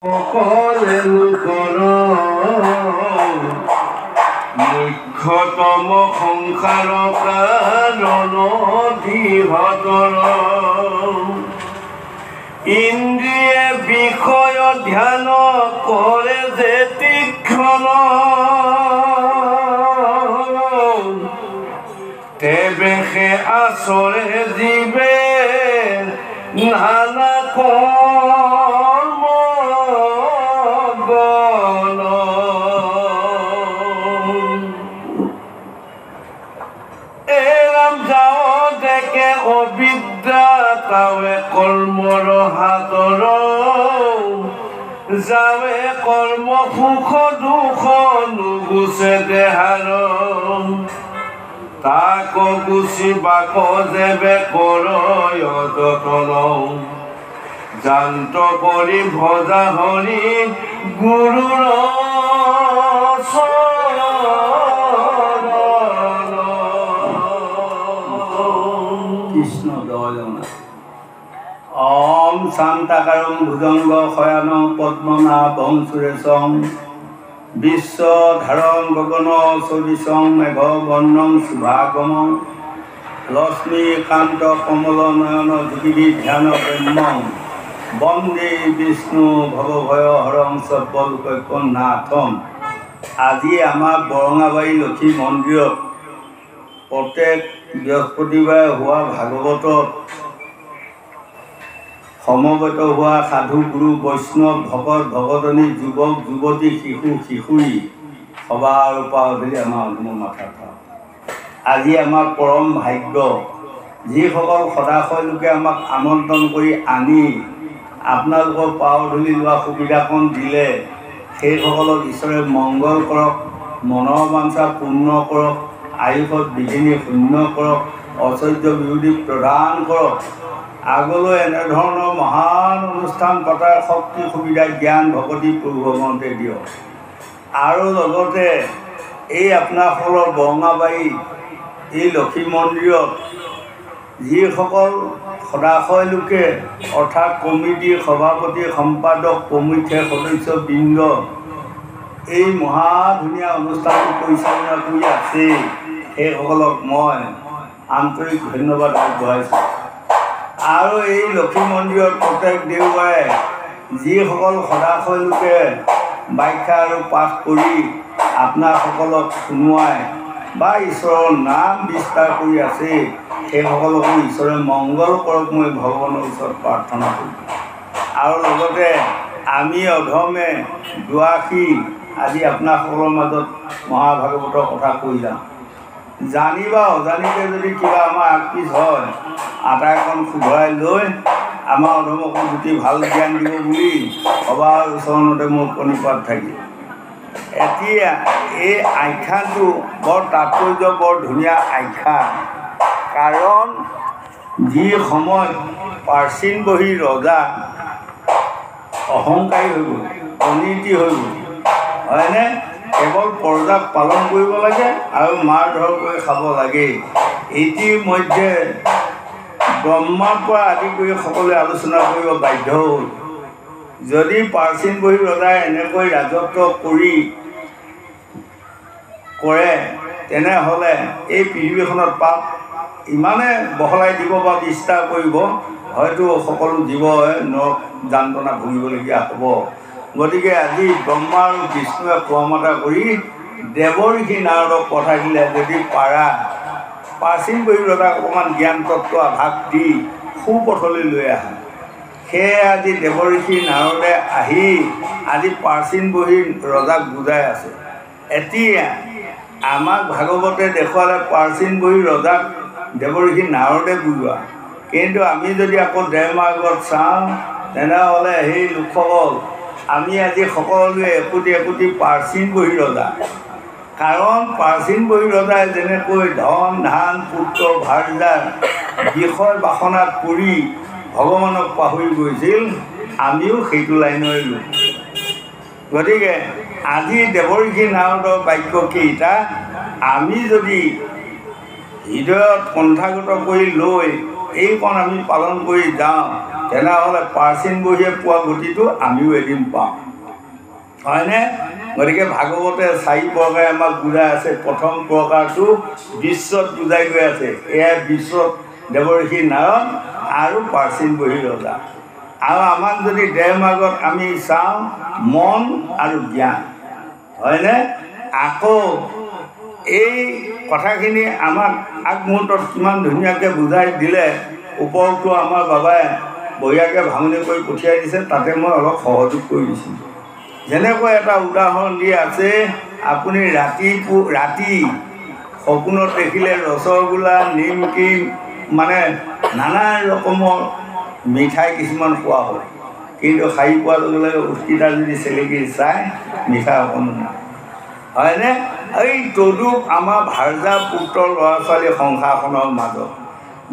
সকলে লোকৰ মুখ্যতম সংসাৰ কাৰণ দিহতৰ ইন্দ্ৰিয়ে বিষয় ধ্যান কৰে যে তীক্ষ্ণ তেবে সে আচৰে জীৱে নানা কৰ্ম গণ এৰাম যাওঁ দেখে অবিদ্যা তাৱে কৰ্মৰ হাতৰ যাৱে কৰ্ম সুখ দুখ নুগুচে দেহাৰ তাক গুচি বাক যেবে কৰয় যতন জান্ত কৰি ভজা হৰি গুৰুৰ কৃষ্ণ জয় জগন্নাথ। ওম শান্তাকারং ভুজঙ্গ শয়ন পদ্মনাভং সুরেশং বিশ্বধারং গগন সদৃশং মেঘ বর্ণং শুভাগমং লক্ষ্মীকান্ত কমল নয়ন যোগী ধ্যান ব্রহ্মং বন্দে বিষ্ণু ভৱভয় হৰং সৰ্বলোকৈকনাথম। আজি আমাৰ বৰঙাবাৰী লক্ষী মন্দিৰত প্ৰত্যেক বৃহস্পতিবাৰে হোৱা ভাগৱতত সমবেত হোৱা সাধু গুৰু বৈষ্ণৱ ভকত ভকতনী যুৱক যুৱতী শিশু কিশোৰী সবাৰ পাৱলি আমাৰ অনুম মাথা থা। আজি আমাৰ পৰম ভাগ্য যিসকল সদাশয় লোকে আমাক আমন্ত্ৰণ কৰি আনি আপোনালোকৰ পাৱ ধূলি লোৱা সুবিধাকণ দিলে সেইসকলক ঈশ্বৰে মংগল কৰক, মনৰ বাঞ্ছা পূৰ্ণ কৰক, আয়ুষত বিঘিনি শূন্য কৰক, ঐশ্বৰ্য বিৰোধী প্ৰদান কৰক। আগলৈ এনেধৰণৰ মহান অনুষ্ঠান পতাৰ শক্তি সুবিধা জ্ঞান ভকতি প্ৰভু ভগৱন্তে দিয়ক। আৰু লগতে এই আপোনাসকলৰ বৰঙাবাৰী এই লক্ষী মন্দিৰত যিসকল সদাশয় লোকে অৰ্থাৎ কমিটিৰ সভাপতি সম্পাদক প্ৰমুখ্য সদস্যবৃন্দ এই মহা ধুনীয়া অনুষ্ঠানটো পৰিচালনা কৰি আছে সেইসকলক মই আন্তৰিক ধন্যবাদ আগবঢ়াইছোঁ। আৰু এই লক্ষী মন্দিৰত প্ৰত্যেক দেওবাৰে যিসকল সদাশয় লোকে ব্যাখ্যা আৰু পাঠ কৰি আপোনাসকলক শুনোৱাই বা ঈশ্বৰৰ নাম বিস্তাৰ কৰি আছে সেইসকলকো ঈশ্বৰে মংগল কৰক মই ভগৱানৰ ওচৰত প্ৰাৰ্থনা কৰোঁ। আৰু লগতে আমি অধমে দুআষী আজি আপোনাসকলৰ মাজত মহাভাগৱতৰ কথা কৈ যাম। জানি বা অজানিতে যদি কিবা আমাৰ আগপিছ হয় আটাইখন শুধৰাই লৈ আমাৰ অধমকো গোটেই ভাল জ্ঞান দিব বুলি সবাৰ ওচৰতে মোৰ প্ৰণিপাত থাকিল। এতিয়া এই আখ্যানটো বৰ তাৎপৰ্য, বৰ ধুনীয়া আখ্যান। কাৰণ যি সময়ত প্ৰাচীন বহি ৰজা অহংকাৰী হৈ গ'ল, অনীতি হৈ গ'ল, হয়নে? কেৱল প্ৰজাক পালন কৰিব লাগে আৰু মাৰ ধৰ কৰি খাব লাগে। ইতিমধ্যে ব্ৰহ্মাৰ পৰা আদি কৰি সকলোৱে আলোচনা কৰিব বাধ্য হ'ল। যদি প্ৰাচীন বহি ৰজাই এনেকৈ ৰাজত্ব কৰে তেনেহ'লে এই পৃথিৱীখনত পাপ ইমানে বহলাই দিব বা বিস্তাৰ কৰিব, হয়তো সকলো জীৱই নৰক যান্ত্ৰণা ভুগিবলগীয়া হ'ব। গতিকে আজি ব্ৰহ্মা আৰু বিষ্ণুৱে কোৱামতা কৰি দেৱঋষি নাৰদক পঠাই দিলে, যদি পাৰা প্ৰাচীন বহি ৰজাক অকণমান জ্ঞান তত্ত্ব আভাস দি সুপথলৈ লৈ আহা। সেয়ে আজি দেৱঋষি নাৰদে আহি আজি প্ৰাচীন বহি ৰজাক বুজাই আছে। এতিয়া আমাক ভাগৱতে দেখুৱালে প্ৰাচীন বহি ৰজাক দেৱঋষি নাৰদে বুজোৱা, কিন্তু আমি যদি আকৌ ডেৰমাহ আগত চাওঁ তেনেহ'লে সেই লোকসকল আমি আজি সকলোৱে একোটি একোটি প্ৰাচীন বহি ৰজা। কাৰণ প্ৰাচীন বহি ৰজাই যেনেকৈ ধন ধান পুত্ৰ ভাৰ্যাৰ বিষয় বাসনাত পৰি ভগৱানক পাহৰি গৈছিল, আমিও সেইটো লাইনৰে লোক। গতিকে আজি দেৱঋষি নাৰদৰ বাক্যকেইটা আমি যদি হৃদয়ত কণ্ঠাগত কৰি লৈ এইকণ আমি পালন কৰি যাওঁ তেনেহ'লে প্ৰাচীন বহীয়ে পোৱা গতিটো আমিও এদিন পাম, হয়নে? গতিকে ভাগৱতে 4 প্ৰকাৰে আমাক বুজাই আছে। প্ৰথম প্ৰকাৰটো বিশ্বত বুজাই গৈ আছে। এয়া বিশ্বত দেৱৰ্ষি নাৰদ আৰু প্ৰাচীন বহীৰ ৰজা। আৰু আমাক যদি দেহমাৰ্গত আমি চাওঁ মন আৰু জ্ঞান, হয়নে? আকৌ এই কথাখিনি আমাক আগমুহূৰ্তত কিমান ধুনীয়াকৈ বুজাই দিলে। ওপৰতো আমাৰ বাবাই বঢ়িয়াকৈ ভাঙনি কৰি পঠিয়াই দিছে, তাতে মই অলপ সহযোগ কৰি দিছিলোঁ। যেনেকৈ এটা উদাহৰণ দি আছে, আপুনি ৰাতি সপোনত দেখিলে ৰসগোল্লা, নিমকি, মানে নানা ৰকমৰ মিঠাই কিছুমান খোৱা হয়, কিন্তু খাই পোৱাৰ লগে লগে উঠকিটা যদি চেলেকি চাই মিঠাই অকণো নাই, হয়নে? এই তদুপ আমাৰ ভাৰ্যা পুত্ৰ ল'ৰা ছোৱালী সংসাৰখনৰ মাজত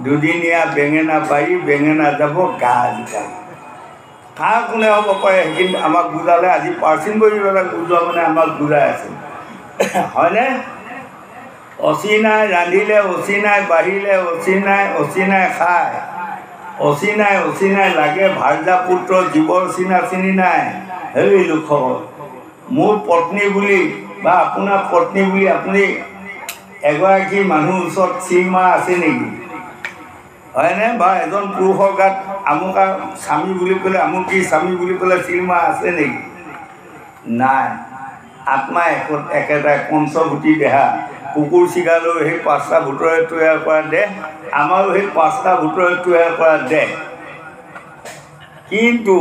দুদিনীয়া বেঙেনা বাৰী, বেঙেনা যাব গা জিকাই। কাৰ কোনে হ'ব পাৰে সেইখিনি আমাক বুজালে। আজি প্ৰাচীন বহী ৰজাক বুজোৱা মানে আমাক বুজাই আছে, হয়নে? অচিনাই ৰান্ধিলে, অচিনাই বাঢ়িলে, অচিনাই খায়, অচিনাই লাগে ভাৰ্যা পুত্ৰ জীৱৰ চিনি নাই। সেই লোকসকল, মোৰ পত্নী বুলি বা আপোনাৰ পত্নী বুলি আপুনি এগৰাকী মানুহৰ ওচৰত সীমা আছে নেকি? হয়নে? বা এজন পুৰুষৰ গাত আমুকা স্বামী বুলি ক'লে, আমুকী স্বামী বুলি ক'লে সীমা আছে নেকি? নাই। আত্মা একেটাই পঞ্চভূতি দেহা। কুকুৰ চিগালেও সেই 5টা ভূতৰে তৈয়াৰ কৰা দেহ, আমাৰো সেই 5টা ভূতৰে তৈয়াৰ কৰা দেহ। কিন্তু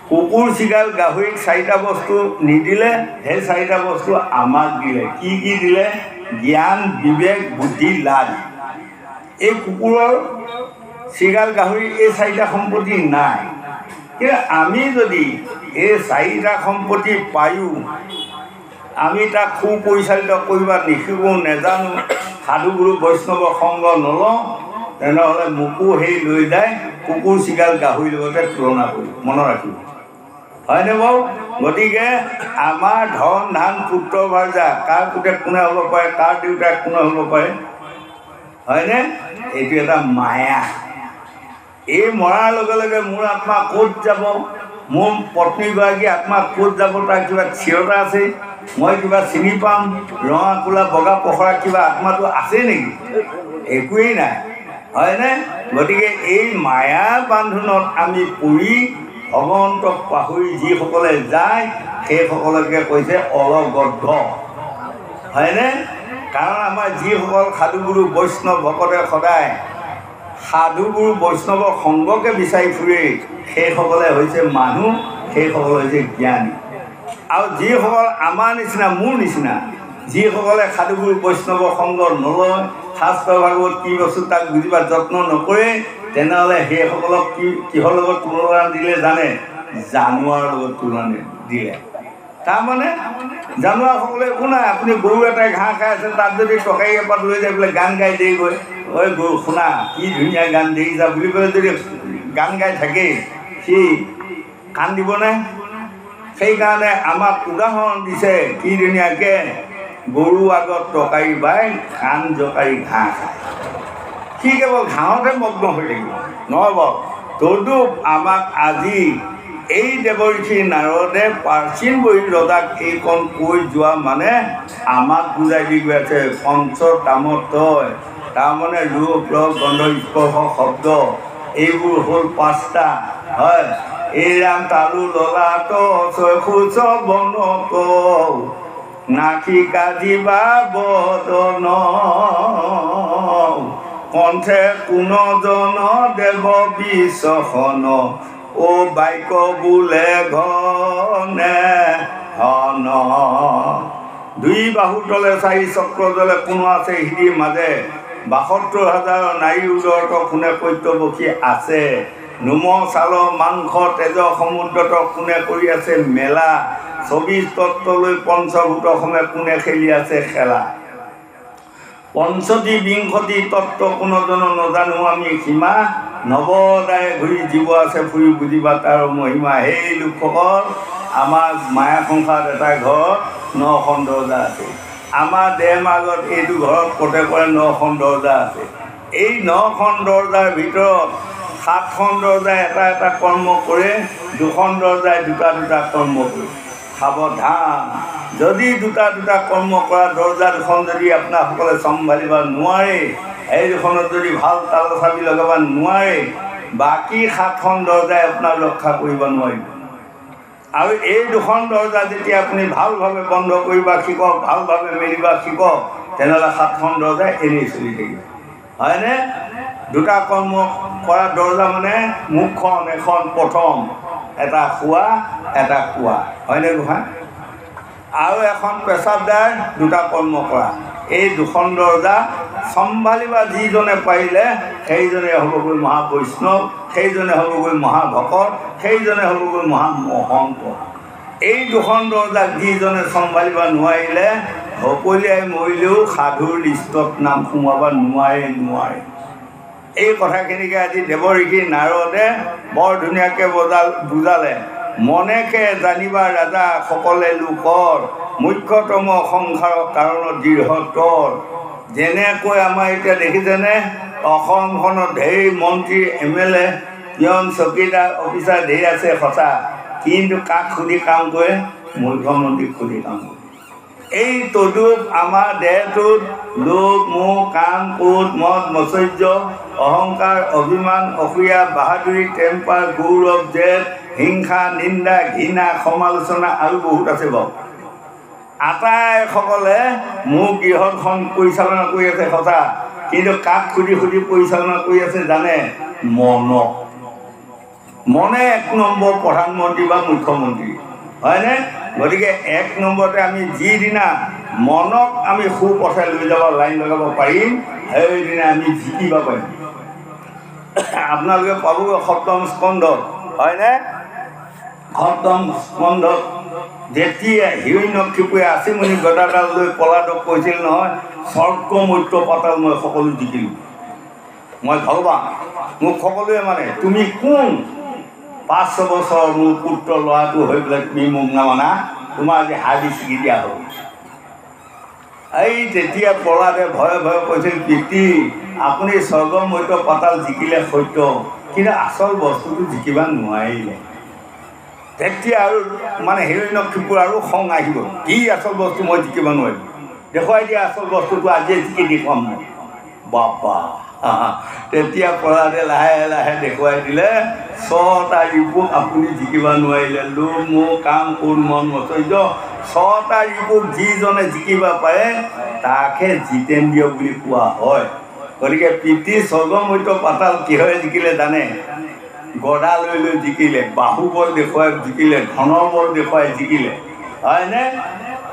কুকুৰ চিগাল গাহৰিক 4টা বস্তু নিদিলে, সেই 4টা বস্তু আমাক দিলে। কি দিলে? জ্ঞান, বিবেক, বুদ্ধি, লাজ। এই কুকুৰৰ চিগাল গাহৰি এই 4টা সম্পত্তি নাই। কিন্তু আমি যদি এই 4টা সম্পত্তি পায়ো আমি তাক সুপৰিচালিত কৰিব নিশিকোঁ, নেজানো, সাধুগুৰু বৈষ্ণৱ সংগ নলওঁ, তেনেহ'লে মোকো সেই লৈ যায় কুকুৰ চিগাল গাহৰিৰ লগতে তুলনা কৰিব। মনত ৰাখিব, হয়নে বাৰু? গতিকে আমাৰ ধন ধান পুত্ৰ ভাৰ্যা, কাৰ পুতেক কোনে হ'ব পাৰে, কাৰ দেউতাক কোনে হ'ব পাৰে, হয়নে? এইটো এটা মায়া। এই মৰাৰ লগে লগে মোৰ আত্মা ক'ত যাব, মোৰ পত্নীগৰাকী আত্মা ক'ত যাব, তাৰ কিবা থিয়তা আছে? মই কিবা চিনি পাম? ৰঙা কোলা বগা পখৰা কিবা আত্মাটো আছে নেকি? একোৱেই নাই, হয়নে? গতিকে এই মায়া বান্ধোনত আমি পৰি ভগৱন্তক পাহৰি যিসকলে যায় সেইসকলকে কৈছে অলগদ্ধ, হয়নে? কাৰণ আমাৰ যিসকল সাধুগুৰু বৈষ্ণৱ ভকতে সদায় সাধুগুৰু বৈষ্ণৱৰ সংগকে বিচাৰি ফুৰে, সেইসকলে হৈছে মানুহ, সেইসকল হৈছে জ্ঞানী। আৰু যিসকল আমাৰ নিচিনা, মোৰ নিচিনা, যিসকলে সাধুগুৰু বৈষ্ণৱৰ সংগ নলয়, শাস্ত্ৰ ভাগৱত কি বস্তু তাক বুজিবা যত্ন নকৰে, তেনেহ'লে সেইসকলক কিহৰ লগত তুলনা দিলে জানে? জানুৱাৰ লগত তুলনা দিলে। তাৰমানে জানুৱাৰসকলে একো নাই, আপুনি গৰু এটাই ঘাঁহ খাই আছে, তাত যদি তৰকাৰী এপাত লৈ যায় বোলে গান গাই দেৰিগৈ, ঐ গৰু শুনা কি ধুনীয়া গান দেৰিছা বুলি ক'লে যদি গান গাই থাকে, সি কাণ দিবনে? সেইকাৰণে আমাক উদাহৰণ দিছে কি ধুনীয়াকৈ, গৰু আগত তৰকাৰী বাই কাণ জকাৰি ঘাঁহ খায়। সি কেৱল ঘাঁহতে মগ্ন হৈ থাকিব নহ'ব। তদুপ আমাক আজি এই দেৱৰ্ষি নাৰদে প্ৰাচীন বহী ৰজাক এইকণ কৈ যোৱা মানে আমাক বুজাই দি গৈ আছে পঞ্চ তামতয়, তাৰমানে ৰূপ ৰস গন্ধ স্পৰ্শ শব্দ, এইবোৰ হ'ল 5টা, হয়। এই ৰাম তালু ললাট চক্ষুষ বনত নাসিকা জিবা বদন কণ্ঠে কোনজন দেৱ বিচখন ও বাক্য বোলে ঘনে হন। 2 বাহু তলে 4 চক্ৰ জলে কোনো আছে হৃদিৰ মাজে, 72,000 নাৰী উদৰত কোনে কৈত্যবসী আছে, নোম ছাল মাংস তেজ সমুদ্ৰত কোনে কৰি আছে মেলা, 24 তত্ত্বলৈ পঞ্চভূত সমে কোনে খেলি আছে খেলা, 50 তত্ত্ব কোনোজন নজানো আমি সীমা, নৱদায়ে ঘূৰি জীৱ আছে ফুৰি বুজিবা তাৰ মহিমা। সেই লোকসকল, আমাৰ মায়া সংসাৰত এটা ঘৰত 9খন দৰজা আছে। আমাৰ দেহ মাজত এইটো ঘৰত প্ৰত্যেকৰে 9খন দৰজা আছে। এই 9খন দৰজাৰ ভিতৰত সাতখন দৰ্জাই এটা এটা কৰ্ম কৰে, দুখন দৰ্জাই দুটা দুটা কৰ্ম কৰে। সাৱধান, যদি দুটা দুটা কৰ্ম কৰা দৰ্জা দুখন যদি আপোনাৰসকলে চম্ভালিব নোৱাৰে, এই দুখনত যদি ভাল তালা চাবি লগাব নোৱাৰে, বাকী সাতখন দৰ্জাই আপোনাক ৰক্ষা কৰিব নোৱাৰিব। আৰু এই দুখন দৰ্জা যেতিয়া আপুনি ভালভাৱে বন্ধ কৰিব শিকক, ভালভাৱে মেলিব শিকক, তেনেহ'লে সাতখন দৰ্জাই এনেই চলি থাকিব, হয়নে? দুটা কৰ্ম কৰা দৰ্জা মানে মুখখন এখন প্ৰথম, এটা শোৱা এটা কোৱা, হয়নে গোহাঁই? আৰু এখন পেচাবদাৰ, দুটা কৰ্ম কৰা। এই দুখন দৰ্জা চম্ভালিবা যিজনে পাৰিলে সেইজনে হ'বগৈ মহাবৈষ্ণৱ, সেইজনে হ'বগৈ মহাভকত, সেইজনে হ'বগৈ মহামহন্ত। এই দুখন দৰ্জাক যিজনে চম্ভালিব নোৱাৰিলে সকলিয়াই মৰিলেও সাধুৰ লিষ্টত নাম সোমাব নোৱাৰে। এই কথাখিনিকে আজি দেৱঋষি নাৰদে বৰ ধুনীয়াকৈ বুজালে। মনেকে জানিবা ৰাজা সকলে লোকৰ, মুখ্যতম সংসাৰৰ কাৰণত দৃঢ়তৰ। যেনেকৈ আমাৰ এতিয়া দেখিছেনে, অসমখনত ঢেৰ মন্ত্ৰী MLA পিয়ন চকীদাৰ অফিচাৰ ঢেৰ আছে সঁচা, কিন্তু কাক সুধি কাম কৰে? মুখ্যমন্ত্ৰীক সুধি কাম কৰে। এই তদুপ আমাৰ দেহটোত লোভ, মোহ, কাম, ক্ৰোধ, মদ, মৎসৰ্য, অহংকাৰ, অভিমান, অসূয়া, বাহাদুৰি, টেম্পাৰ, গৌৰৱ, জেদ, হিংসা, নিন্দা, ঘৃণা, সমালোচনা আৰু বহুত আছে বাৰু। আটাইসকলে মোৰ গৃহখন পৰিচালনা কৰি আছে সঁচা, কিন্তু কাক সুধি সুধি পৰিচালনা কৰি আছে জানে? মনক। মনে 1 নম্বৰ প্ৰধানমন্ত্ৰী বা মুখ্যমন্ত্ৰী, হয়নে? গতিকে 1 নম্বৰতে আমি যিদিনা মনক আমি সুপথে লৈ যাব, লাইন লগাব পাৰিম, সেইদিনা আমি জিকিব পাৰিম। আপোনালোকে পাবগৈ সপ্তম স্কন্ধত, হয়নে? সপ্তম স্কন্ধত যেতিয়া হিৰণ্যকশিপুৱে 80 মুনি গদাডাল লৈ পলাতক কৈছিল নহয়, স্বৰ্গ মৰ্ত্য পাতাল মই সকলো জিকিলোঁ, মই ভগৱান, মোক সকলোৱে মানে তুমি কোন? 500 বছৰ মোৰ পুত্ৰ ল'ৰাটো হৈ পেলাই তুমি মোক নামানা, তোমাৰ আজি হাড়ি ছিগি দিয়া হ'ল। এই তেতিয়া প্ৰহ্লাদে ভয়ে ভয়ে কৈছিল, পিতৃ আপুনি স্বৰ্গ মৰ্ত্য পাতাল জিকিলে সত্য, কিন্তু আচল বস্তুটো জিকিব নোৱাৰিলে। তেতিয়া আৰু মানে হিৰণ্যকশিপুৰ আৰু খং আহিব, কি আচল বস্তু মই জিকিব নোৱাৰিম, দেখুৱাই দিয়া আচল বস্তুটো আজিয়ে জিকি দেখুৱাম মই। বাবা, তেতিয়া প্ৰহ্লাদে লাহে লাহে দেখুৱাই দিলে, 6টা ৰিপুক আপুনি জিকিব নোৱাৰিলে। লোভ, মোহ, কাম, ক্ৰোধ, মদ, মৎসৰ্য, 6টা ৰিপুক যিজনে জিকিব পাৰে তাকহে জিতেন্দ্ৰিয় বুলি কোৱা হয়। গতিকে পিতৃ স্বৰ্গ মৰ্ত্য পাতাল কিহৰে জিকিলে জানে? গদা লৈ লৈ জিকিলে, বাহুবল দেখুৱাই জিকিলে, ধনৰ বল দেখুৱাই জিকিলে, হয়নে?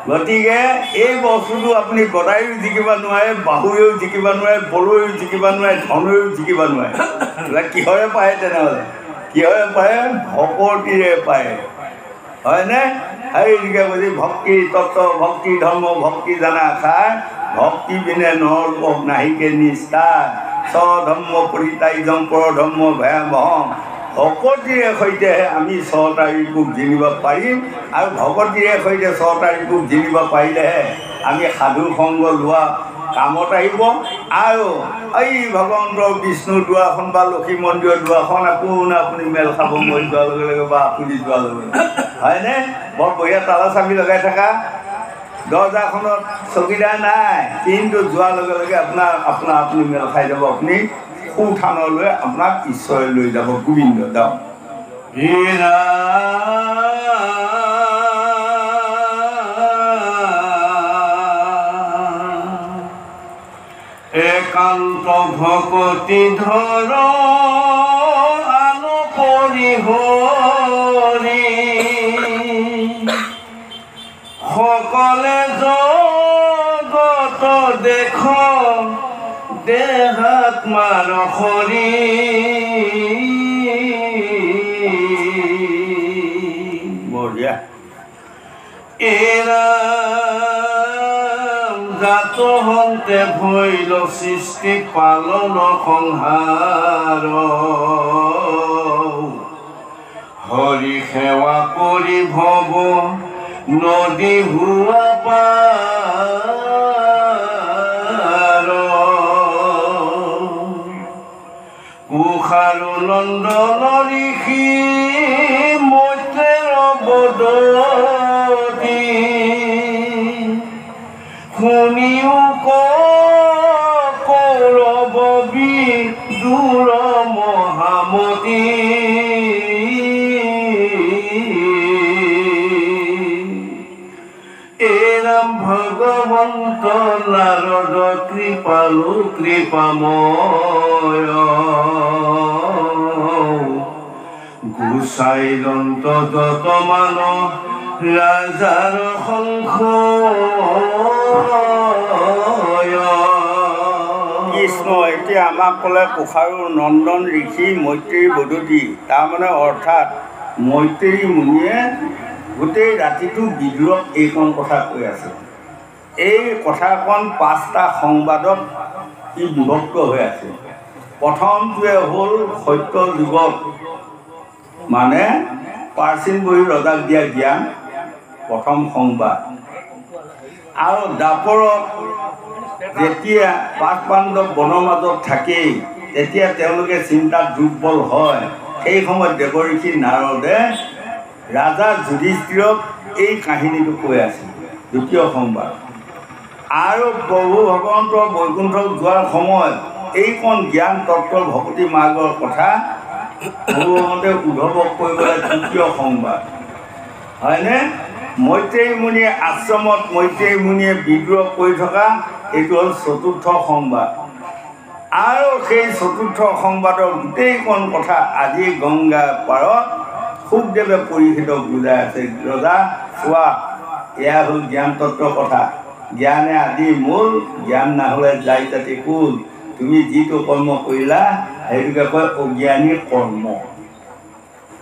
গতিকে এই বস্তুটো আপুনি গদায়ো জিকিব নোৱাৰে, বাহুৱেও জিকিব নোৱাৰে, বলৈও জিকিব নোৱাৰে, ধনেও জিকিব নোৱাৰে। কিহৰে পায় তেনেহ'লে? কিহৰে পায়? ভকতিৰে পায়, হয়নে? সেইটোকে বুজি ভক্তি তত্ত্ব, ভক্তি ধৰ্ম, ভক্তি জানা খায়, ভক্তি বিনে নৰলোক নাহিকে নিষ্ঠাৰ, স্বধৰ্ম পৰিত্যাজ্যম পৰধৰ্ম ভয়াৱহম। ভকতিৰে সৈতেহে আমি 6টা ৰিপুক জিনিব পাৰিম, আৰু ভকতিৰে সৈতে 6টা ৰিপুক জিনিব পাৰিলেহে আমি সাধু সংগ লোৱা কামত আহিব। আৰু এই ভগৱন্তৰ বিষ্ণুৰ দুৱাৰখন বা লক্ষী মন্দিৰৰ দুৱাৰখন আপুনি মেল খাব মৰি যোৱাৰ লগে লগে বা আপুনি যোৱাৰ লগে লগে, হয়নে? বৰ বঢ়িয়া তালা চাবি লগাই থকা দৰ্জাখনত চকীদাৰ নাই, কিন্তু যোৱাৰ লগে লগে আপুনি মেল খাই যাব, আপুনি সুথানলৈ আপোনাক ঈশ্বৰে লৈ যাব। গোবিন্দ যাওক। একান্ত ভকতি ধৰ আনো পৰি হৰি, সকলে জগত দেখ দেহাত্মাৰ হৰি। বঢ়িয়া। এৰা জাত হন্তে ভৈল সৃষ্টি পালন সংহাৰ, হৰি সেৱা কৰি ভৱ নদী হোৱা পাৰ, কুষাৰু নন্দন ঋষি মৈত্ৰেৰ বদতি শুনিও কৌৰৱ বিদুৰ মহামতি এৰাম ভগৱন্ত নাৰদ কৃপালু কৃপাময় গোসাই দন্ত যত মান ৰাজাৰ শংখ কৃষ্ণ এতিয়া আমাক ক'লে কুশাৰু নন্দন ঋষি মৈত্ৰেয়ী বদতি তাৰমানে অৰ্থাৎ মৈত্ৰেয়ী মুনিয়ে গোটেই ৰাতিটো বিদুৰক এইকণ কথা কৈ আছে। এই কথাকণ 5টা সংবাদত ই বিভক্ত হৈ আছে। প্ৰথমটোৱে হ'ল সত্য যুগত মানে প্ৰাচীন বহি ৰজাক দিয়া জ্ঞান প্ৰথম সংবাদ, আৰু দাপৰত যেতিয়া 5 পাণ্ডৱ বনৰ মাজত থাকেই তেতিয়া তেওঁলোকে চিন্তাত দুৰ্বল হয়। সেই সময়ত দেৱঋষি নাৰদে ৰাজা যুধিষ্ঠিৰক এই কাহিনীটো কৈ আছে, দ্বিতীয় সংবাদ। আৰু প্ৰভু ভগৱন্ত বৈকুণ্ঠত যোৱাৰ সময়ত এইকণ জ্ঞান তত্ত্বৰ ভকতি মাৰ্গৰ কথা প্ৰভু ভগৱন্তে উদ্ধৱক কৰিবলৈ তৃতীয় সংবাদ, হয়নে? মৈত্ৰেয়ী মুনিয়ে আশ্ৰমত মৈত্ৰেয়ী মুনিয়ে বিদ্ৰোহ কৰি থকা এইটো হ'ল চতুৰ্থ সংবাদ। আৰু সেই চতুৰ্থ সংবাদৰ গোটেইকণ কথা আজি গংগা পাৰত শুকদেৱে পৰীক্ষিতক বুজাই আছে। ৰজা চোৱা, এয়া হ'ল জ্ঞান তত্ত্বৰ কথা। জ্ঞানে আদি মূল, জ্ঞান নহ'লে যাই তাতে কুল। তুমি যিটো কৰ্ম কৰিলা সেইটোকে কয় অজ্ঞানী কৰ্ম।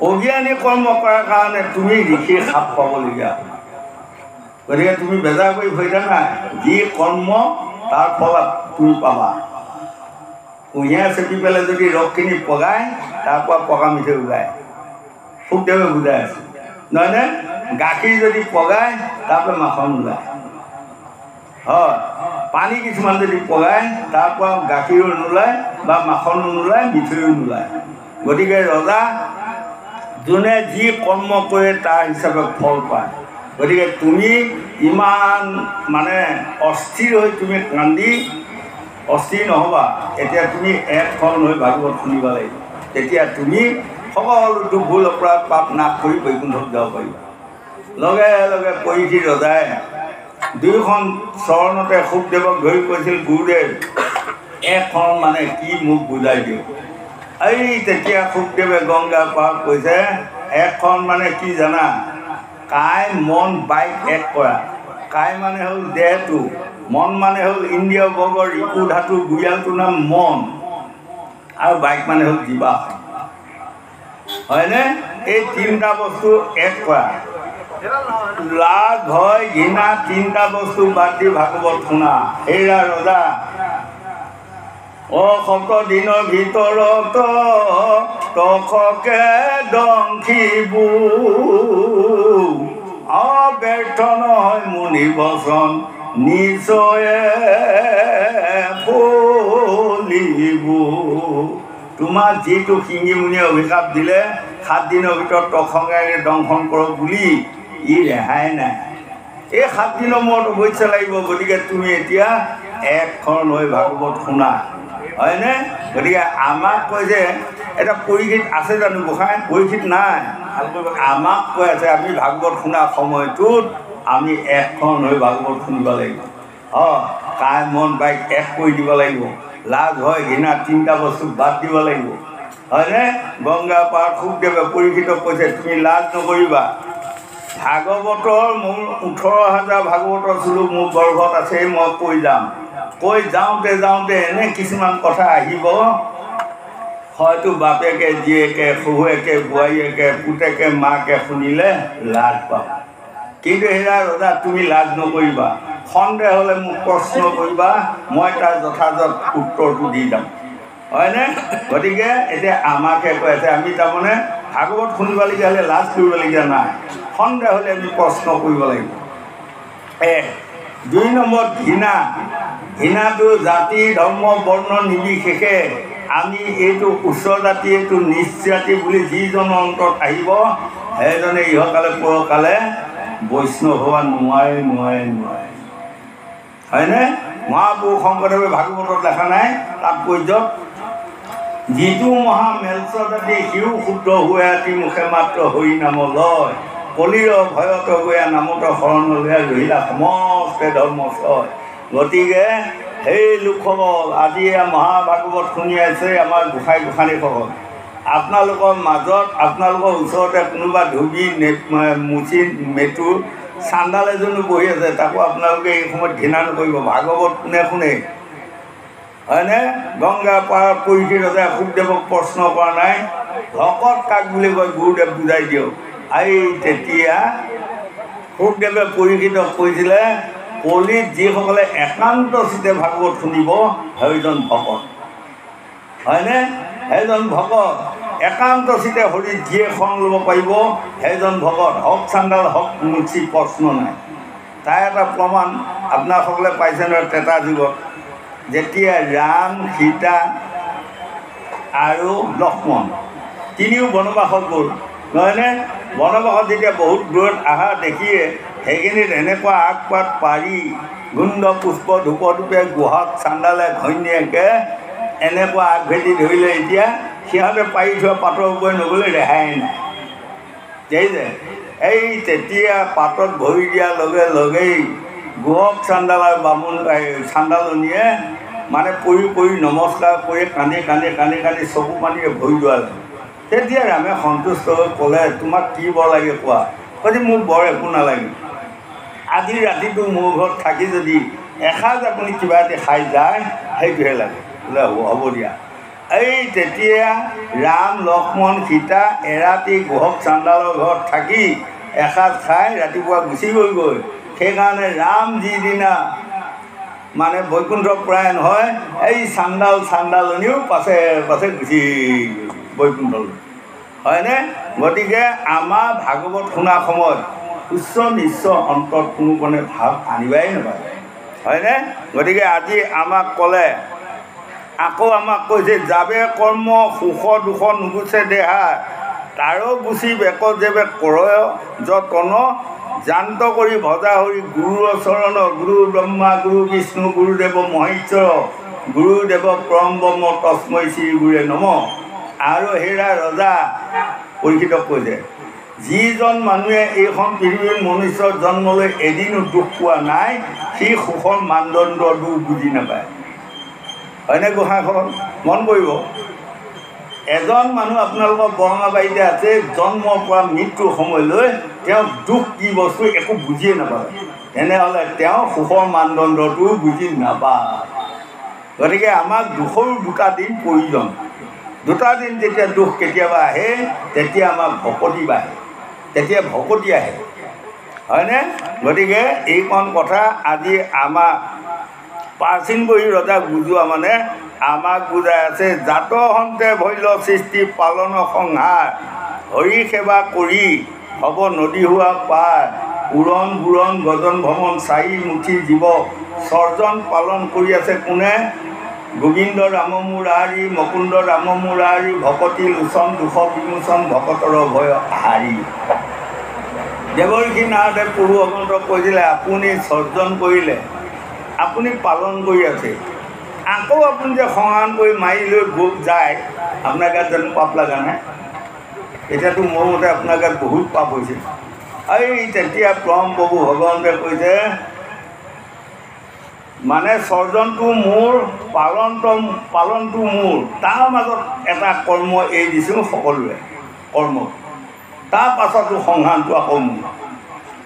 অজ্ঞানী কৰ্ম কৰাৰ কাৰণে তুমি ঋষিৰ সাপ পাবলগীয়া হ'ল। গতিকে তুমি বেজাৰ কৰি ভৰি থাকা, যি কৰ্ম তাৰ ফল তুমি পাবা। কুঁহিয়াৰ চেপি পেলাই যদি ৰসখিনি পগাই তাৰপৰা পকা মিঠৈ ওলায়, শুকদেৱে বুজাই আছে নহয়নে? গাখীৰ যদি পগাই তাৰপৰা মাখন ওলায়, হয়। পানী কিছুমান যদি পগাই তাৰপৰা গাখীৰো নোলায় বা মাখনো নোলায়, মিঠৈও নোলায়। গতিকে ৰজা যোনে যি কৰ্ম কৰে তাৰ হিচাপে ফল পায়। গতিকে তুমি ইমান মানে অস্থিৰ হৈ তুমি কান্দি অস্থিৰ নহ'বা। এতিয়া তুমি একখন হৈ ভাগৱত শুনিব লাগিব, তেতিয়া তুমি সকলো দুখ ভুল অপৰাধ পাপ নাশ কৰি বৈকুণ্ঠত যাব পাৰিবা। লগে লগে পৰীক্ষিত ৰজাই 2খন চৰণতে শুকদেৱক ধৰি কৈছিল, গুৰুদেৱ এখন মানে কি মোক বুজাই দিওঁ। এই তেতিয়া শুকদেৱে গংগা পাৰত কৈছে, এখন মানে কি জানা? কাই মন বাইক এক কৰা। কাই মানে হ'ল দেহটো, মন মানে হ'ল ইন্দ্ৰিয় বৰ্গৰ ৰিপু ধাতু গুৰিয়ালটোৰ নাম মন, আৰু বাইক মানে হ'ল জীৱাশ্ম, হয়নে? এই 3টা বস্তু এক কৰা। লাভ ভয় ঘৃণা 3টা বস্তু বাদ দি ভাগৱত শুনা। এইৰা ৰজা, 7 দিনৰ ভিতৰত তখকে দংখিবু, অব্যৰ্থ নহয় মুনি বচন নিশ্চয়ে ফলিবু। তোমাক যিটো শিঙি মুনিয়ে অভিশাপ দিলে 7 দিনৰ ভিতৰত তখকে দংশন কৰক বুলি, ই ৰেহাই নাই। এই 7 দিনৰ মূৰত অৱশ্যে লাগিব। গতিকে তুমি এতিয়া একখন হৈ ভাগৱত শুনা, হয়নে? গতিকে আমাক কৈছে, এটা পৰীক্ষিত আছে জানো গোসাঁই? পৰীক্ষিত নাই, আমাক কৈ আছে আমি ভাগৱত শুনা সময়টোত আমি একখন হৈ ভাগৱত শুনিব লাগিব। কাই মন বাইক এক কৰি দিব লাগিব। লাজ হয় ঘৃণা 3টা বস্তু বাদ দিব লাগিব, হয়নে? গংগা পাৰত শুকদেৱে পৰীক্ষিতক কৈছে তুমি লাজ নকৰিবা। ভাগৱতৰ মোৰ 18,000 ভাগৱতৰ শ্লোক মোৰ গৰ্ভত আছে, মই কৈ যাম। কৈ যাওঁতে যাওঁতে এনে কিছুমান কথা আহিব, হয়তো বাপেকে জীয়েকে শহুৱেকে বোৱাৰীয়েকে পুতেকে মাকে শুনিলে লাজ পাব। কিন্তু হেৰা ৰজা, তুমি লাজ নকৰিবা। সন্দেহ হ'লে মোক প্ৰশ্ন কৰিবা, মই তাৰ যথাযথ উত্তৰটো দি যাম, হয়নে? গতিকে এতিয়া আমাকে কৈ আছে, আমি তাৰমানে ভাগৱত শুনিবলগীয়া হ'লে লাজ কৰিবলগীয়া নাই। সন্দেহ হ'লে আমি প্ৰশ্ন কৰিব লাগিব। 2 নম্বৰত ঘৃণা। ঘৃণাটো জাতি ধৰ্ম বৰ্ণ নিৰ্বিশেষে আমি এইটো উচ্চ জাতি এইটো নিচ জাতি বুলি যিজনৰ অন্তৰত আহিব সেইজনে ইহকালে পৰকালে বৈষ্ণৱ হ'ব নোৱাৰে হয়নে? মহাপুৰুষ শংকৰদেৱে ভাগৱতত দেখা নাই তাৎপৰ্যত যিটো মহা মেলচ জাতি সিও শুদ্ধ হৈ আতি মুখে মাত্ৰ হৰি নাম লয় কলিৰ ভয়ত গৈ নামত শৰণ লৈ ৰহিলা সমস্তে ধৰ্ম ছয়। গতিকে সেই লোকসকল আজি মহাভাগৱত শুনি আছে আমাৰ গোসাঁই গোসাঁনীসকল, আপোনালোকৰ মাজত আপোনালোকৰ ওচৰতে কোনোবা ধুবি মুচি মেটু চাণ্ডাল এজনো বহি আছে, তাকো আপোনালোকে এই সময়ত ঘৃণা নকৰিব। ভাগৱত কোনে শুনে হয়নে? গংগা পাৰত পৰীক্ষিত ৰজাই শুকদেৱক প্ৰশ্ন কৰা নাই ভকত কাক বুলি কয় গুৰুদেৱ বুজাই দিয়ক। এই তেতিয়া শুকদেৱে পৰীক্ষিতক কৈছিলে কলিত যিসকলে একান্ত চিতে ভাগৱত শুনিব সেইজন ভকত হয়নে? সেইজন ভকত একান্ত চিতে হৰিত যিয়ে শৰণ ল'ব পাৰিব সেইজন ভকত। হক চাণ্ডাল হক মুচি প্ৰশ্ন নাই। তাৰ এটা প্ৰমাণ আপোনাৰসকলে পাইছে নহয় ত্ৰেতা যুগত যেতিয়া ৰাম সীতা আৰু লক্ষ্মণ তিনিও বনবাসত গ'ল নহয়নে? বনবাসত যেতিয়া বহুত দূৰত অহা দেখিয়ে সেইখিনিত এনেকুৱা আগপাত পাৰি গুণ্ড পুষ্প ধূপ ধূপে গুহাত চাণ্ডালে ঘৈণীয়েকে এনেকুৱা আগভেটি ধৰিলে। এতিয়া সিহঁতে পাৰি থোৱা পাতৰ ওপৰত নগ'লে ৰেহাই নাই। যে এই তেতিয়া পাতত ভৰি দিয়াৰ লগে লগেই গুহক চাণ্ডাল আৰু বামুণ চাণ্ডালনীয়ে মানে পৰি নমস্কাৰ কৰি কান্দি চকু পানীৰে ভৰি যোৱালে। তেতিয়া ৰামে সন্তুষ্ট হৈ ক'লে তোমাক কি বৰ লাগে কোৱা? কৈছে মোক বৰ একো নালাগে, আজি ৰাতিটো মোৰ ঘৰত থাকি যদি এসাঁজ আপুনি কিবা এটি খাই যায় সেইটোহে লাগে। বোলে হ'ব দিয়া। এই তেতিয়া ৰাম লক্ষ্মণ সীতা এৰাতি গুহক চাণ্ডালৰ ঘৰত থাকি এসাঁজ খাই ৰাতিপুৱা গুচি গ'লগৈ। সেইকাৰণে ৰাম যিদিনা মানে বৈকুণ্ঠ প্ৰায়ণ হয় এই চাণ্ডালনীও পাছে গুচি বৈকুণ্ঠলৈ হয়নে? গতিকে আমাৰ ভাগৱত শুনাৰ সময়ত উচ্চ নিচ্চ অন্তৰত কোনো কোণে ভাৱ আনিবাই নাপায় হয়নে? গতিকে আজি আমাক ক'লে আকৌ আমাক কৈছে যাবে কৰ্ম সুখ দুখ নুগুচে দেহা তাৰো গুচি বেক যেবে কৰয় যতন জান্ত কৰি ভজা হৰি গুৰুৰ চৰণ গুৰু ব্ৰহ্মা গুৰু বিষ্ণু গুৰুদেৱ মহেশ্বৰ গুৰুদেৱ পৰম ব্ৰহ্ম তস্মৈ শ্ৰী গুৰুৱে নম। আৰু হেৰা ৰজা পৰীক্ষিতক কৈছে যিজন মানুহে এইখন পৃথিৱীৰ মনুষ্যৰ জন্ম লৈ এদিনো দুখ পোৱা নাই সি সুখৰ মানদণ্ড দুখ বুজি নাপায় হয়নে? গোসাঁইসকল মন কৰিব, এজন মানুহ আপোনালোকৰ বৰঙাবাৰীতে আছে জন্মৰ পৰা মৃত্যুৰ সময়লৈ তেওঁ দুখ কি বস্তু একো বুজিয়ে নাপায়, তেনেহ'লে তেওঁ সুখৰ মানদণ্ডটো বুজি নাপায়। গতিকে আমাক দুখৰো দুটা দিন প্ৰয়োজন। দুটা দিন যেতিয়া দুখ কেতিয়াবা আহে তেতিয়া আমাৰ ভকতি বাঢ়ে, তেতিয়া ভকতি আহে হয়নে? গতিকে এইকণ কথা আজি আমাৰ প্ৰাচীন বহি ৰজাক বুজোৱা মানে আমাক বুজাই আছে জাত হন্তে ভৈল সৃষ্টি পালন সংহাৰ হৰি সেৱা কৰি হ'ব নদী হোৱা পাৰ উৰণ বুৰণ গজন ভ্ৰমণ চাৰি মুঠি জীৱ সৰ্জন পালন কৰি আছে কোনে? গোবিন্দ ৰাম মুৰাৰী মুকুন্দ ৰাম মুৰাৰী ভকতি লোচন দুখ বিমোচন ভকতৰ ভয় হাৰি। দেৱৰ্ষি নাৰদে পূৰ্ব অগন্তক কৈছিলে আপুনি সৰ্জন কৰিলে আপুনি পালন কৰি আছে, আকৌ আপুনি যে সংহান কৰি মাৰি লৈ গোপ যায় আপোনাৰ গাত জানো পাপ লগা নাই? এতিয়াতো মোৰ মতে আপোনাৰ গাত বহুত পাপ হৈছে। এই তেতিয়া পৰম প্ৰভু ভগৱন্তে কৈছে মানে সৰ্জনটো মোৰ পালনটো মোৰ, তাৰ মাজত এটা কৰ্ম এৰি দিছোঁ সকলোৱে কৰ্ম, তাৰ পাছতো সংহানটো আকৌ মোৰ।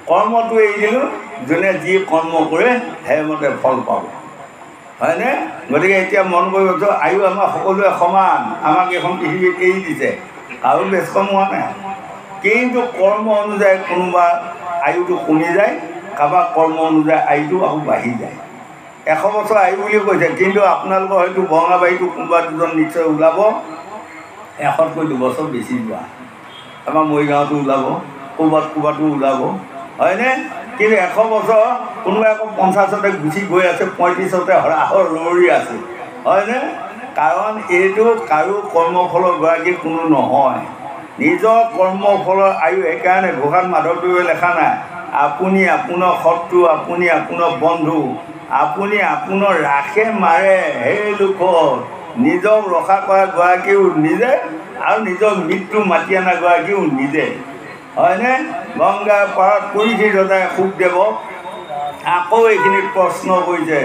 কৰ্মটো এৰি দিলোঁ, যোনে যি কৰ্ম কৰে সেইমতে ফল পাব হয়নে? গতিকে এতিয়া মন কৰিব আয়ু আমাৰ সকলোৱে সমান, আমাক এখন পৃথিৱীত এৰি দিছে আৰু বেছ কম হোৱা নাই, কিন্তু কৰ্ম অনুযায়ী কোনোবা আয়ুটো কমি যায়, কাৰোবাৰ কৰ্ম অনুযায়ী আয়ুটো আকৌ বাঢ়ি যায়। 100 বছৰ আয়ু বুলি কৈছে, কিন্তু আপোনালোকৰ হয়তো বৰঙাবাৰীটো কোনোবা দুজন নিশ্চয় ওলাব 100তকৈ 2 বছৰ বেছি যোৱা, আমাৰ মৰিগাঁৱতো ওলাব, ক'ৰবাতো ওলাব হয়নে? কিন্তু 100 বছৰ কোনোবাই আকৌ 50তে গুচি গৈ আছে, 35তে হৰাহৰ লৰি আছে হয়নে? কাৰণ এইটো কাৰো কৰ্মফলৰ গৰাকী কোনো নহয়, নিজৰ কৰ্মফলৰ আয়ু। সেইকাৰণে ঘোষাত মাধৱদেৱে লেখা নাই আপুনি আপোনাৰ শত্ৰু, আপুনি আপোনাৰ বন্ধু, আপুনি আপোনাৰ ৰাখে মাৰে সেই লোকৰ। নিজক ৰক্ষা কৰা গৰাকীও নিজে আৰু নিজৰ মৃত্যু মাতি অনা গৰাকীও নিজে, হয়নে? গংগাৰ পাৰত পৰীক্ষিত ৰজাই শুকদেৱক আকৌ এইখিনিত প্ৰশ্ন কৰিছে,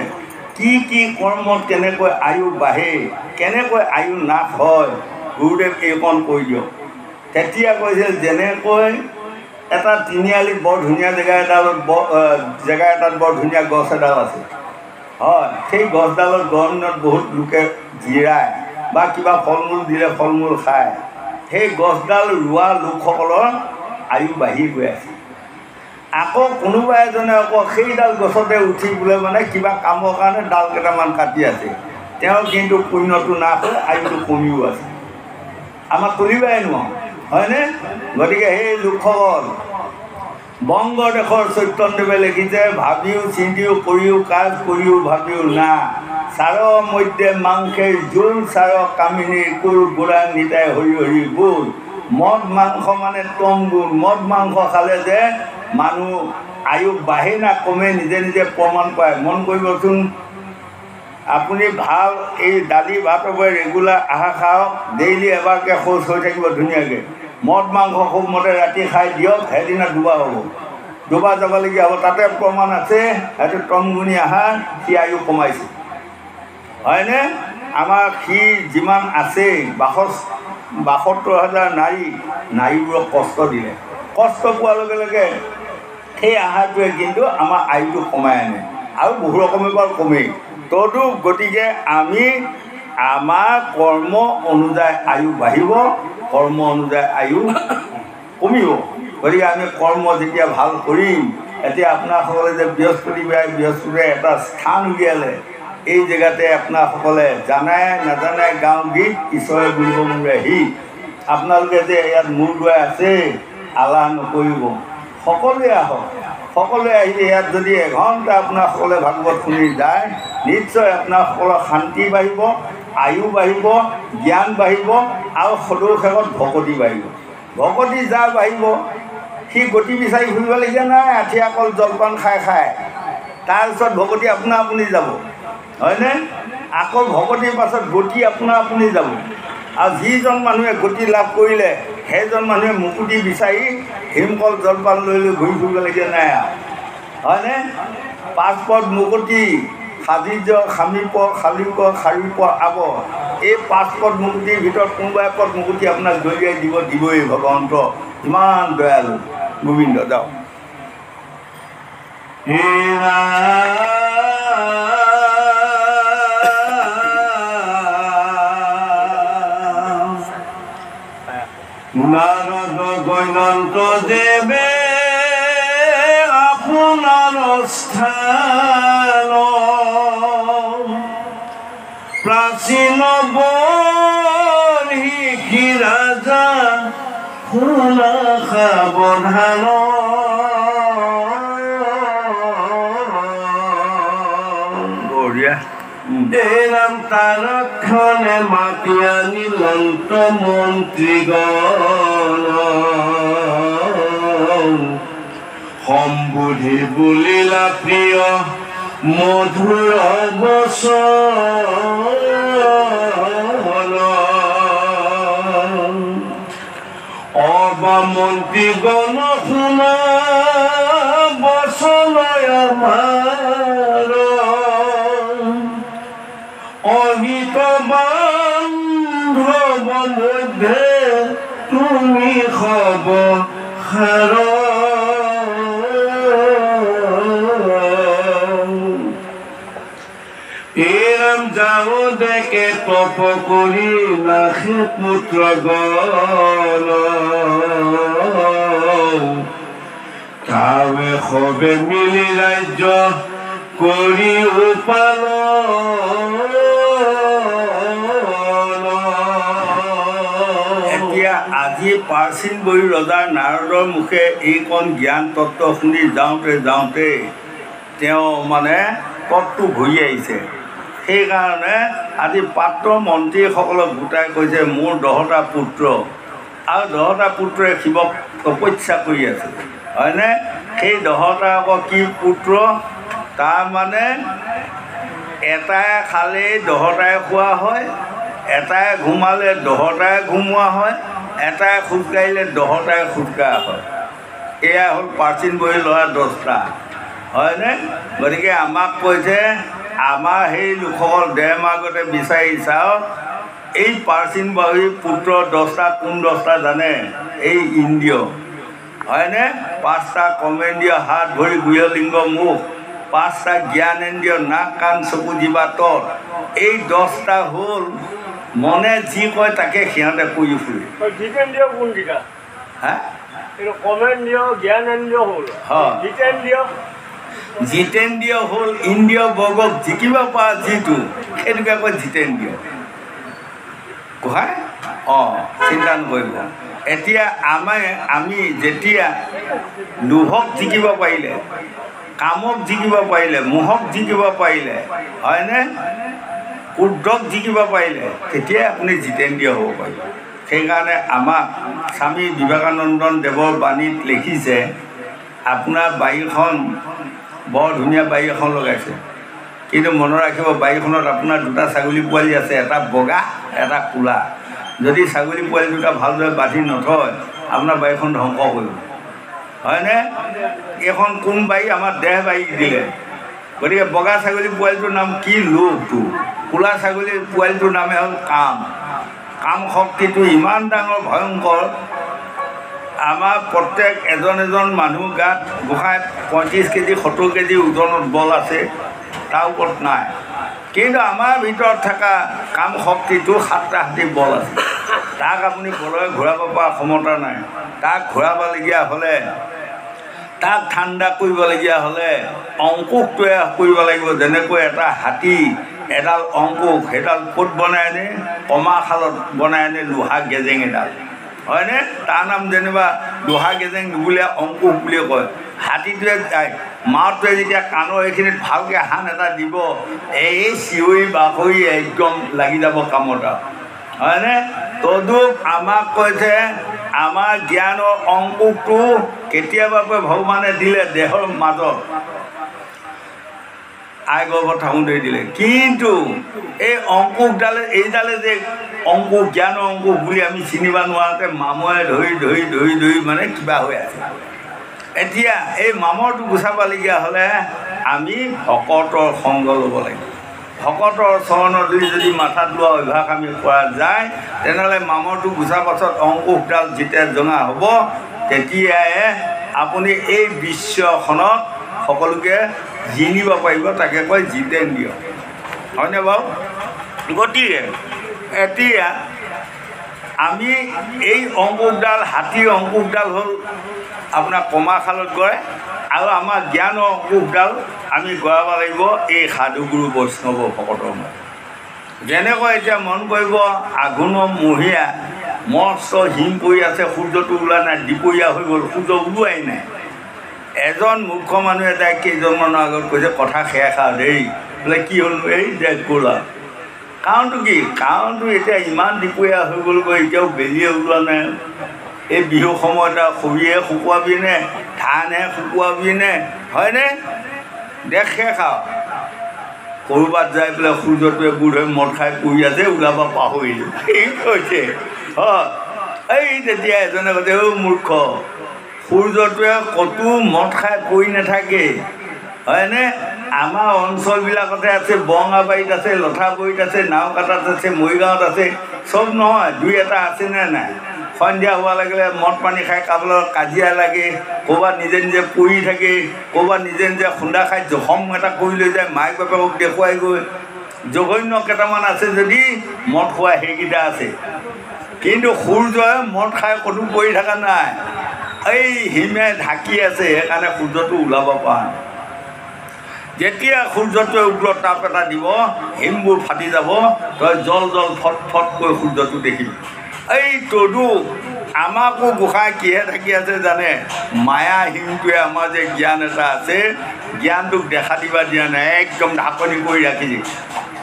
কি কি কৰ্মত কেনেকৈ আয়ু বাঢ়ে, কেনেকৈ আয়ু নাশ হয়, গুৰুদেৱ এইকণ কৈ দিয়ক। তেতিয়া কৈছিল যেনেকৈ এটা তিনিআলিত বৰ ধুনীয়া জেগা এটাত বৰ ধুনীয়া গছ এডাল আছে, হয়, সেই গছডালত গৰম দিনত বহুত লোকে জিৰায় বা কিবা ফল মূল দিলে ফল মূল খায়। সেই গছডাল ৰোৱা লোকসকলৰ আয়ু বাঢ়ি গৈ আছে। আকৌ কোনোবা এজনে আকৌ সেইডাল গছতে উঠি বোলে মানে কিবা কামৰ কাৰণে ডাল কেইটামান কাটি আছে, তেওঁ কিন্তু পুণ্যটো নাশ হৈ আয়ুটো কমিও আছে। আমাক তুলিবাই নোৱাৰোঁ, হয়নে? গতিকে সেই লোকসকল বংগদেশৰ চৈতন্যদেৱে লিখিছে, ভাবিও চিন্তিও কৰিও কাজ কৰিও ভাবিও না, চাৰ মধ্যে মাংসে জোল চাৰ কামিনীৰ কুল গোড়া নিতাই হৰি হৰি বোল। মদ মাংস মানে তম গুণ। মদ মাংস খালে যে মানুহ আয়ু বাঢ়ে না কমে নিজে নিজে প্ৰমাণ পায়। মন কৰিবচোন, আপুনি ভাল এই দালি ভাতৰ পৰা ৰেগুলাৰ আহাৰ খাওক, ডেইলি এবাৰকৈ শৌচ হৈ থাকিব ধুনীয়াকৈ। মদ মাংস খুব মতে ৰাতি খাই দিয়ক, সেইদিনা দুবাৰ হ'ব, দুবাৰ যাবলগীয়া হ'ব। তাতে প্ৰমাণ আছে সেইটো টংগুণী আহাৰ, সি আয়ু কমাইছে, হয়নে? আমাৰ সি যিমান আছে ৭২,০০০ নাৰীবোৰক কষ্ট দিলে। কষ্ট পোৱাৰ লগে লগে সেই আহাৰটোৱে কিন্তু আমাৰ আয়ুটো কমাই আনে আৰু বহু ৰকমেৰ বাৰু কমেই। তদু গতিকে আমি আমাৰ কৰ্ম অনুযায়ী আয়ু বাঢ়িব, কৰ্ম অনুযায়ী আয়ু কমিব। গতিকে আমি কৰ্ম যেতিয়া ভাল কৰিম, এতিয়া আপোনাসকলে যে বৃহস্পতিবাৰে এটা স্থান উলিয়ালে, এই জেগাতে আপোনাসকলে জানে নাজানে গাঁও গীত ঈশ্বৰে বুলিব মোৰে হিত। আপোনালোকে যে ইয়াত মূৰ দুৱাই আছে, আলাহ নকৰিব, সকলোৱে আহক। সকলোৱে আহি ইয়াত যদি এঘণ্টা আপোনাসকলে ভাগৱত শুনি যায়, নিশ্চয় আপোনাসকলৰ শান্তি বাঢ়িব, আয়ু বাঢ়িব, জ্ঞান বাঢ়িব আৰু সদৌ শেষত ভকতি বাঢ়িব। ভকতি যাৰ বাঢ়িব সি গতি বিচাৰি ফুৰিবলগীয়া নাই, আঠিয়া কল জলপান খাই খাই। তাৰপিছত ভকতি আপোনা আপুনি যাব, হয়নে? আকৌ ভকতিৰ পাছত গতি আপোনা আপুনি যাব। আৰু যিজন মানুহে গতি লাভ কৰিলে সেইজন মানুহে মুকুতি বিচাৰি হিমকল জলপান লৈ লৈ ঘূৰি ফুৰিবলগীয়া নাই আৰু, হয়নে? পাঁচপদ মুকুতি সাজিজ সামীপ শালিপ শাৰীপ আব, এই পাঁচপদ মুকুতিৰ ভিতৰত কোনোবা এপদ মুকুতি আপোনাক দলিয়াই দিবই ভগৱন্ত, ইমান দয়ালু গোবিন্দ। যাওক নাৰদ গৈনন্ত দেৱে আপোনাৰ স্থান প্ৰাচীন বৰ্ষি ৰাজা শুনা সাৱধান। এই নাম তাৰক্ষণে মাতি আনিলন্ত মন্ত্ৰীগণ, সম্বোধি বুলিলা প্ৰিয় মধুৰ বচন। অবা মন্ত্ৰীগণ শুনা বচনয় আমাৰ, অহিত বান্ধৱ মধ্যে তুমি খব খাৰ। এৰাম যাওঁ দেখে তপ কৰি নাশে পুত্ৰ গণ, তাৱে সবে মিলি ৰাজ্য কৰি উপালন। এতিয়া আজি প্ৰাচীন বহি ৰজাৰ নাৰদৰ মুখে এইকণ জ্ঞান তত্ত্ব শুনি যাওঁতে তেওঁ মানে পথটো ঘূৰি আহিছে। সেইকাৰণে আজি পাত্ৰ মন্ত্ৰীসকলক গোটাই কৈছে মোৰ 10টা পুত্ৰ আৰু 10টা পুত্ৰই শিৱক তপস্যা কৰি আছে হয়নে? সেই 10টা আকৌ কি পুত্ৰ? তাৰমানে এটাই খালেই 10টাই খোৱা হয়, এটাই ঘুমালে 10টাই ঘুমোৱা হয়, এটাই খোজকাঢ়িলে 10টাই খোজকাঢ়া হয়। এয়া হ'ল প্ৰাচীন বহী ল'ৰা 10টা হয়নে? গতিকে আমাক কৈছে আমাৰ সেই লোকসকল দেহৰ আগতে বিচাৰি চাওক এই প্ৰাচীন বহী পুত্ৰ 10টা কোন 10টা জানে? এই ইন্দ্ৰিয় হয়নে? 5টা কৰ্মেন্দ্ৰিয় হাত ভৰি গৃহলিংগ মুখ, 5টা জ্ঞানেন্দ্ৰিয় নাক কাণ চকু জিভা তল। এই 10টা হ'ল মনে যি কয় তাকে সিহঁতে কৰি ফুৰে। জিতেন্দ্ৰিয় কোনকেইটা? হা? এইটো কৰ্মেন্দ্ৰিয় জ্ঞানেন্দ্ৰিয় হ'ল। জিতেন্দ্ৰিয় জিতেন্দ্ৰিয় হ'ল ইন্দ্ৰিয় বৰ্গক জিকিব পৰা যিটো, সেইটোকে কয় জিতেন্দ্ৰিয়। কোহাই চিন্তা নকৰিব। এতিয়া আমি যেতিয়া লোভক জিকিব পাৰিলে, কামক জিকিব পাৰিলে, মোহক জিকিব পাৰিলে হয়নে? ক্ৰোধক জিকিব পাৰিলে তেতিয়াই আপুনি জিতেন্দ্ৰিয় হ'ব পাৰিব। সেইকাৰণে আমাক স্বামী বিবেকানন্দ দেৱৰ বাণীত লিখিছে আপোনাৰ বাৰীখন বৰ ধুনীয়া বাৰী এখন লগাইছে, কিন্তু মনত ৰাখিব বাৰীখনত আপোনাৰ 2টা ছাগলী পোৱালি আছে, এটা বগা এটা ক'লা। যদি ছাগলী পোৱালি 2টা ভালদৰে বান্ধি নথয় আপোনাৰ বাৰীখন ধ্বংস কৰিব হয়নে? এইখন কোন বাৰী? আমাৰ দেহ বাৰী দিলে। গতিকে বগা ছাগলী পোৱালিটোৰ নাম কি? লোভটো। ক'লা ছাগলীৰ পোৱালিটোৰ নামে হ'ল কাম। কাম শক্তিটো ইমান ডাঙৰ ভয়ংকৰ, আমাৰ প্ৰত্যেক এজন মানুহ গাত গোসাঁই 35 কেজি 70 কেজি ওজনত বল আছে, তাৰ ওপৰত নাই। কিন্তু আমাৰ ভিতৰত থকা কাম শক্তিটো 7টা হাতী বল আছে। তাক আপুনি বলেৰে ঘূৰাব পৰা ক্ষমতা নাই। তাক ঘূৰাবলগীয়া হ'লে, তাক ঠাণ্ডা কৰিবলগীয়া হ'লে অংকুশ তৈয়াৰ কৰিব লাগিব। যেনেকৈ এটা হাতী এডাল অংকুশ, সেইডাল ক'ত বনাই আনে? কমাৰশালত বনাই আনে লোহা গেজেং এডাল হয়নে? তাৰ নাম যেনিবা লোহা গেজেং নুবুলীয়া অংকুশ বুলিয়ে কয়। হাতীটোৱে মাওটোৱে যেতিয়া কাণৰ এইখিনিত ভালকৈ হান এটা দিব, এই চিঞৰি বাখৰি একদম লাগি যাব কামত হয়নে? তদুপ আমাক কৈছে আমাৰ জ্ঞানৰ অংকুশটো কেতিয়াবা ভগৱানে দিলে দেহৰ মাজত, আই গৰ্ভত থাকোঁতে দিলে। কিন্তু এই অংকুশডালে এইডালে যে অংকুশ জ্ঞানৰ অংকুশ বুলি আমি চিনিব নোৱাৰোঁতে মামৰে ধৰি ধৰি ধৰি ধৰি মানে কিবা হৈ আছে। এতিয়া এই মামৰটো গুচাবলগীয়া হ'লে আমি ভকতৰ সংগ ল'ব লাগিব। ভকতৰ চৰণৰ যদি মাথাত লোৱা অভ্যাস আমি কৰা যায় তেনেহ'লে মামৰটো গুচাৰ পাছত অংকুশডাল যেতিয়া জঙা হ'ব তেতিয়াই আপুনি এই বিশ্বখনত সকলোকে জিনিব পাৰিব। তাকে কয় জিতেন্দ্ৰিয় হয়নে বাৰু? গতিকে এতিয়া আমি এই অংকুশডাল, হাতীৰ অংকুশডাল হ'ল আপোনাৰ কমাৰশালত গড়ে, আৰু আমাৰ জ্ঞানৰ অংকুশডাল আমি গড়াব লাগিব এই সাধুগুৰু বৈষ্ণৱ ভকতৰ মাজত। যেনেকৈ এতিয়া মন কৰিব আঘোণৰ মহীয়া মস্ত হিম পৰি আছে, সূৰ্যটো ওলোৱা নাই, দুপৰীয়া হৈ গ'ল, সূৰ্য ওলোৱাই নাই। এজন মূৰ্খ মানুহ এটাই কেইজনমানৰ আগত কৈছে কথা খেৰ খা দেই, বোলে কি হ'ল? এই যে গ'ল আৰু। কাৰণটো কি? কাৰণটো এতিয়া ইমান দুপৰীয়া হৈ গ'লগৈ, এতিয়াও বেলিয়ে ওলোৱা নাই। এই বিহু সময়ত আৰু খৰিয়ে শুকুৱাবিনে, ধানহে শুকুৱাবিনে হয়নে? দেখ খেৰ খাওঁ। ক'ৰবাত যাই পেলাই সূৰ্যটোৱে বুঢ়ে মদ খাই পৰি আছে, ওলাব পাহৰিলোঁ। এই কৈছে হয়। এই তেতিয়া এজনে কৈছে অ' মূৰ্খ, সূৰ্যটোৱে ক'তো মদ খাই পৰি নাথাকে হয়নে? আমাৰ অঞ্চলবিলাকতে আছে, বৰঙাবাৰীত আছে, লঠাবাৰীত আছে, নাওকাটাত আছে, মৰিগাঁৱত আছে, চব নহয়, 2-এটা আছেনে নাই? সন্ধিয়া হোৱা লাগিলে মদ পানী খাই কাৰোবাৰ কাজিয়া লাগে, ক'ৰবাত নিজে নিজে পৰি থাকে, ক'ৰবাত নিজে নিজে খুন্দা খাই জখম এটা কৰি লৈ যায়, মাক বাপেকক দেখুৱাই গৈ। জঘন্য কেইটামান আছে যদি মদ খোৱা সেইকেইটা আছে, কিন্তু সূৰ্যই মদ খাই ক'তো পৰি থকা নাই। এই হিমে ঢাকি আছে, সেইকাৰণে সূৰ্যটো ওলাব পৰা নাই। যেতিয়া সূৰ্যটোৱে উগ্ৰ তাপ এটা দিব, হিমবোৰ ফাটি যাব, তই জল জল ফট ফটকৈ সূৰ্যটো দেখিবি। এই তদু আমাকো গোসাঁই কিহে থাকি আছে জানে? মায়া হিমটোৱে আমাৰ যে জ্ঞান এটা আছে, জ্ঞানটোক দেখা দিবা দিয়া নাই, একদম ঢাকনি কৰি ৰাখিছে।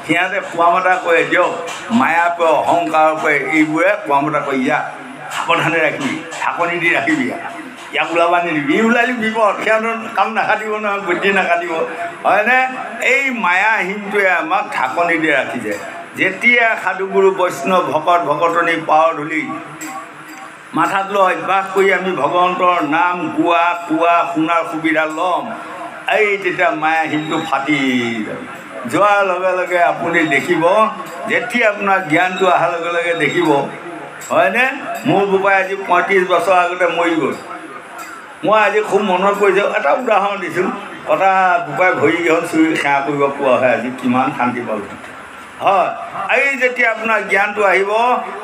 সিহঁতে কোৱা মতা কৰে দিয়ক মায়া কৰে অহংকাৰ কৰে এইবোৰে কোৱা মতা কৰে ইয়াক সাৱধানে ৰাখিবি ঢাকনি দি ৰাখিবি ইয়াক ওলাবা নিদিবি ওলালি বিপদ সিহঁতৰ কাম নাকাটিব নহয় বুদ্ধি নাকাটিব হয়নে এই মায়াহীনটোৱে আমাক ঢাকনি দি ৰাখিছে যেতিয়া সাধুগুৰু বৈষ্ণৱ ভকত ভকতনী পাৱ ধূলি মাথাত লৈ অভ্যাস কৰি আমি ভগৱন্তৰ নাম গোৱা কোৱা শুনাৰ সুবিধা ল'ম এই তেতিয়া মায়াহীনটো ফাটি যাব যোৱাৰ লগে লগে আপুনি দেখিব যেতিয়া আপোনাৰ জ্ঞানটো অহাৰ লগে লগে দেখিব হয়নে মোৰ বোপাই আজি 35 বছৰ আগতে মৰি গ'ল মই আজি খুব মনত পৰিছোঁ এটা উদাহৰণ দিছোঁ কথা বোপাই ভৰিকেইখন চুই সেৱা কৰিব পোৱা হয় আজি কিমান শান্তি পালোঁ হয় এই যেতিয়া আপোনাৰ জ্ঞানটো আহিব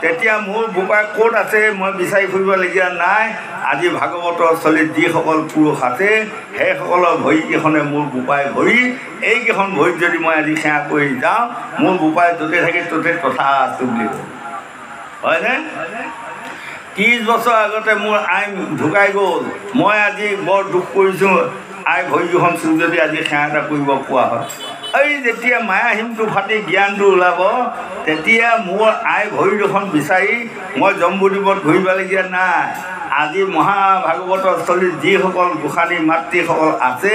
তেতিয়া মোৰ বোপাই ক'ত আছে মই বিচাৰি ফুৰিবলগীয়া নাই আজি ভাগৱতৰ স্থলীত যিসকল পুৰুষ আছে সেইসকলৰ ভৰিকেইখনে মোৰ বোপাই ভৰি এইকেইখন ভৰিত যদি মই আজি সেৱা কৰি যাওঁ মোৰ বোপাই য'তে থাকে ত'তে তথা আছোঁ বুলি কওঁ হয়নে 30 বছৰ আগতে মোৰ আই ঢুকাই গ'ল মই আজি বৰ দুখ কৰিছোঁ আই ভৰিকেইখন চুই যদি আজি সেৱা এটা কৰিব পোৱা হয় এই যেতিয়া মায়াহীনটো ফাটি জ্ঞানটো ওলাব তেতিয়া মোৰ আই ভৰি দুখন বিচাৰি মই জম্বুদ্বীপত ঘূৰিবলগীয়া নাই আজি মহাভাগৱতৰ স্থলীত যিসকল গোসানী মাতৃসকল আছে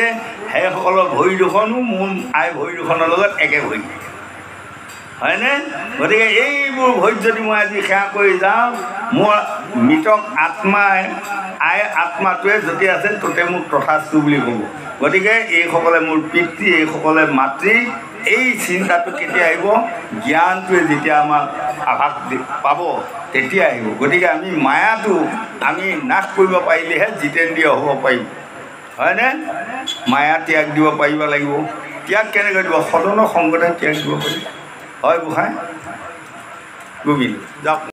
সেইসকলৰ ভৰি দুখনো মোৰ আই ভৰি দুখনৰ লগত একে ভৰি হয়নে গতিকে এইবোৰ ভৰিত যদি মই আজি সেৱা কৰি যাওঁ মোৰ মৃতক আত্মাই আই আত্মাটোৱে য'তে আছে ত'তে মোক তথাস্তু বুলি ক'ব গতিকে এইসকলে মোৰ পিতৃ এইসকলে মাতৃ এই চিন্তাটো কেতিয়া আহিব জ্ঞানটোৱে যেতিয়া আমাক আভাস পাব তেতিয়া আহিব গতিকে আমি মায়াটো আমি নাশ কৰিব পাৰিলেহে জিতেন্দ্ৰিয় হ'ব পাৰিম হয়নে মায়া ত্যাগ দিব পাৰিব লাগিব ত্যাগ কেনেকৈ দিব সদনৰ সংগতে ত্যাগ দিব পাৰিব হয় গোসাঁই গোবিন্দ যাওক